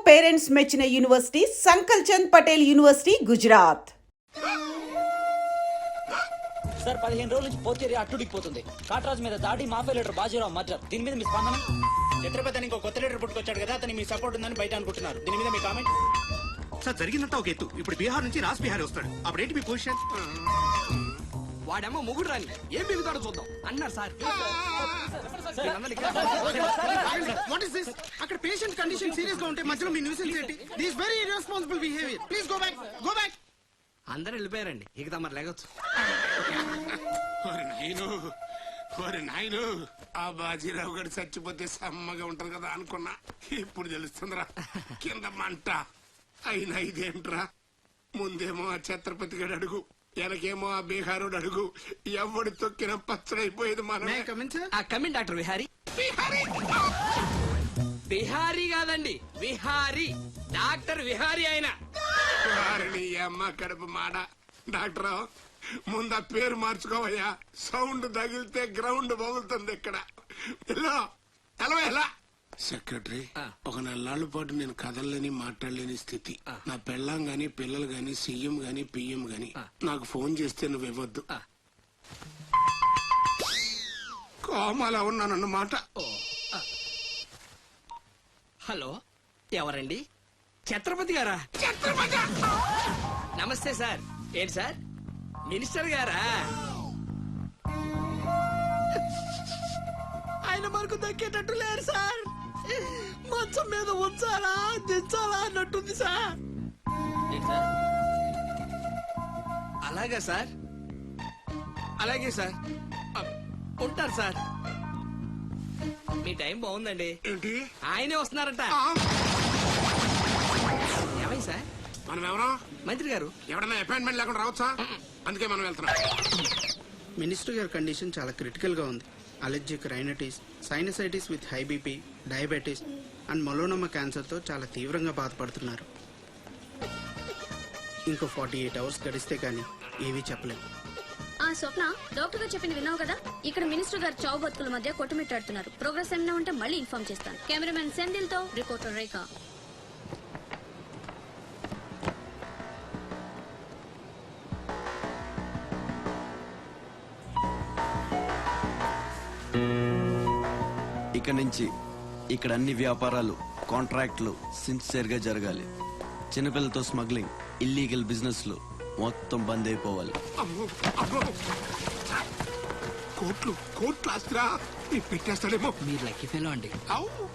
Parents మెచ్చిన university Sankalchand Patel university Gujarat. Sir 15 రోజుల నుంచి పోతేరి అట్టుడికిపోతుంది. కాట్రాజ్ మీద దాడి, మాఫియా లీడర్ బాజీరావు మర్డర్. దీని మీద మీ స్పందన? ఛత్రపతి అని ఇంకో కొత్త లీడర్ పుట్టుకొచ్చాడు కదా, అతని మీ సపోర్ట్ ఉందని బయట అనుకుంటున్నారు. దీని మీద మీ కామెంట్? సార్ జరిగిందంతా ఒక ఎత్తు. ఇప్పుడు బీహార్ నుంచి రాజ్ బిహారీ వస్తాడు. అప్పుడేంటి మీ పొజిషన్? వాడేమో మొగుడు రాని ఏం బిగుతాడో చూద్దాం అన్నారు సార్. What is this? అక్కడ పేషెంట్ కండిషన్ సీరియస్ గా ఉంటే మధ్యలో మీ న్యూసెన్స్ ఏంటి? This very irresponsible behaviour. Please go back, go back. అందరూ వెళ్ళిపోయారండి, ఇక తమరు లేగొచ్చు. నాయను ఆ బాజీరావు గారు చచ్చిపోతే సమ్మగా ఉంటది కదా అనుకున్నా. ఇప్పుడు తెలుస్తుందిరా కింద మంట. అయినా ఇదేంట్రా, ముందేమో ఆ ఛత్రపతి గడు అడుగు, వెనకేమో ఆ బీహారుడు అడుగు. ఎవడు తొక్కిన పచ్చడైపోయేది మనం. Coming doctor Vihari. బిహారీ కాదండి, విహారీ. డాక్టర్ విహారీ ఆయన. వారిని అమ్మ కడుపు మాడ. డాక్టర్ ముందు ఆ పేరు మార్చుకోవయ్యా. సౌండ్ తగిలితే గ్రౌండ్ బగులుతుంది ఇక్కడ. ఎలా సెక్రటరీ, ఒక 4 నాళ్ల పాటు నేను కదలలేని మాట్లాడలేని స్థితి. నా పెళ్ళాం గాని పిల్లలు గాని సీఎం గాని పిఎం గాని నాకు ఫోన్ చేస్తే నువ్వు ఇవ్వద్దు. కోమాలో ఉన్నానన్నమాట. హలో, ఎవరండి? ఛత్రపతి గారా? నమస్తే సార్. ఏంటి సార్, మినిస్టర్ గారా? ఆయన మనకు దక్కేటట్టు లేరు సార్. మంచం మీద ఉంచాలా దించాలా అన్నట్టుంది సార్. అలాగా సార్, అలాగే సార్, ఉంటారు సార్. మీ టైం బాగుందండి. ఏంటి? ఆయనే వస్తున్నారట. ఏమైంది సార్? మనం ఎవరో మంత్రి గారు. ఎవడన్నా అపాయింట్మెంట్ లేకుండా రావచ్చా? అందుకే మనం వెళ్తున్నాం. మినిస్టర్ గారి కండిషన్ చాలా క్రిటికల్ గా ఉంది. Allergic rhinitis, sinusitis with high BP, diabetes and melanoma cancer తో చాలా తీవ్రంగా బాధపడుతున్నారు. ఇంకో 48 అవర్స్ గడిస్తే కానీ ఏమీ చెప్పలేము. ఆ స్వప్న, డాక్టర్ గారు చెప్పింది విన్నావు కదా? ఇక్కడ మినిస్టర్ గారు చావు బతుకుల మధ్య కొట్టుమిట్టాడుతున్నారు. ప్రోగ్రెస్ ఏమైనా ఉంటే మళ్ళీ ఇన్ఫార్మ్ చేస్తాను. కెమెరామెన్ సెందిల్ తో రిపోర్టర్ రేఖ. ఇక నుంచి ఇక్కడ అన్ని వ్యాపారాలు, కాంట్రాక్ట్లు సిన్సియర్ గా జరగాలి. చిన్నపిల్లలతో స్మగ్లింగ్, ఇల్లీగల్ బిజినెస్ లు మొత్తం బంద్ అయిపోవాలి. కోట్లు ఆస్తిరా పెట్టేస్తాడేమో. మీరు లక్కీ ఫెలో అండి.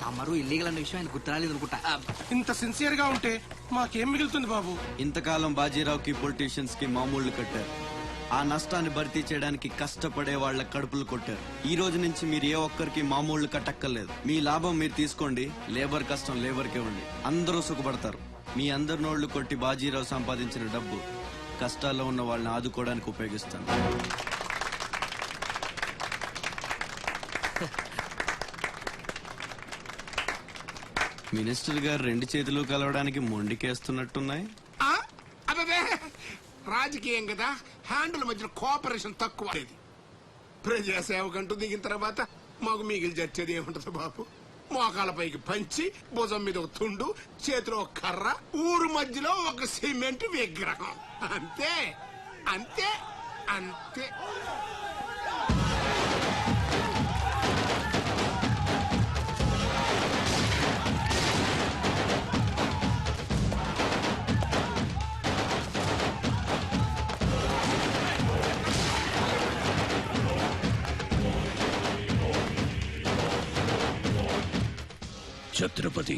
తమరు ఇల్లీగల్ అన్న విషయం ఆయన గుర్తురాలేదు అనుకుంటా. ఇంత సిన్సియర్ గా ఉంటే మాకేం మిగులుతుంది బాబు? ఇంతకాలం బాజీరావుకి పొలిటీషియన్స్ కి మామూళ్లు కట్టారు. ఆ నష్టాన్ని భర్తీ చేయడానికి కష్టపడే వాళ్ళ కడుపులు కొట్టారు. ఈ రోజు నుంచి మీరు ఏ ఒక్కరికి మామూళ్లు కట్టక్కర్లేదు. మీ లాభం మీరు తీసుకోండి, లేబర్ కష్టం లేబర్కే ఉండి అందరూ సుఖపడతారు. మీ అందరి నోళ్లు కొట్టి బాజీరావు సంపాదించిన డబ్బు కష్టాల్లో ఉన్న వాళ్ళని ఆదుకోవడానికి ఉపయోగిస్తాను. మినిస్టర్ గారు 2 చేతులు కలవడానికి మొండికేస్తున్నట్టున్నాయి. అదే రాజకీయం కదా, హ్యాండిల్ మధ్య కోఆపరేషన్ తక్కువ. ప్రజాసేవకంటూ దిగిన తర్వాత మాకు మిగిలి చచ్చేది ఏముంటది బాబు? మోకాలపైకి పంచి, భుజం మీద ఒక తుండు, చేతిలో ఒక కర్ర, ఊరు మధ్యలో ఒక సిమెంట్ విగ్రహం. అంతే అంతే అంతే. ఛత్రపతి,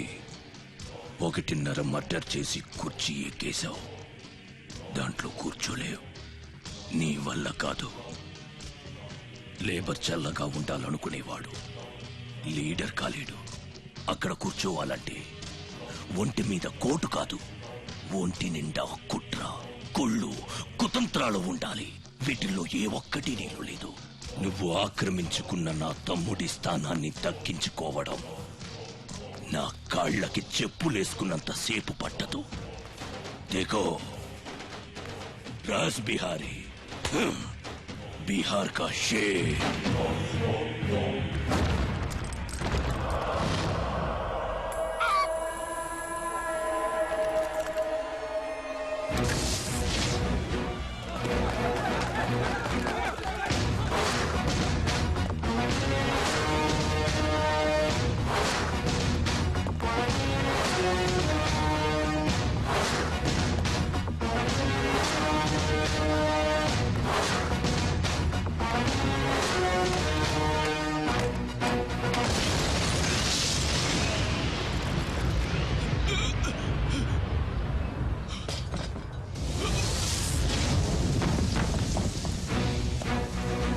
1.5 మర్డర్ చేసి కుర్చీ ఎక్కేశావు. దాంట్లో కూర్చోలేవు. నీ వల్ల కాదు. లేబర్ చల్లగా ఉండాలనుకునేవాడు లీడర్ కాలేడు. అక్కడ కూర్చోవాలంటే ఒంటి మీద కోటు కాదు, ఒంటి నిండా కుట్ర, కుళ్ళు, కుతంత్రాలు ఉండాలి. వీటిల్లో ఏ ఒక్కటి నీళ్ళు లేదు. నువ్వు ఆక్రమించుకున్న నా తమ్ముడి స్థానాన్ని దక్కించుకోవడం నా కాళ్ళకి చెప్పులేసుకున్నంత సేపు పట్టదు. देखो राज बिहारी, बिहार का शेर.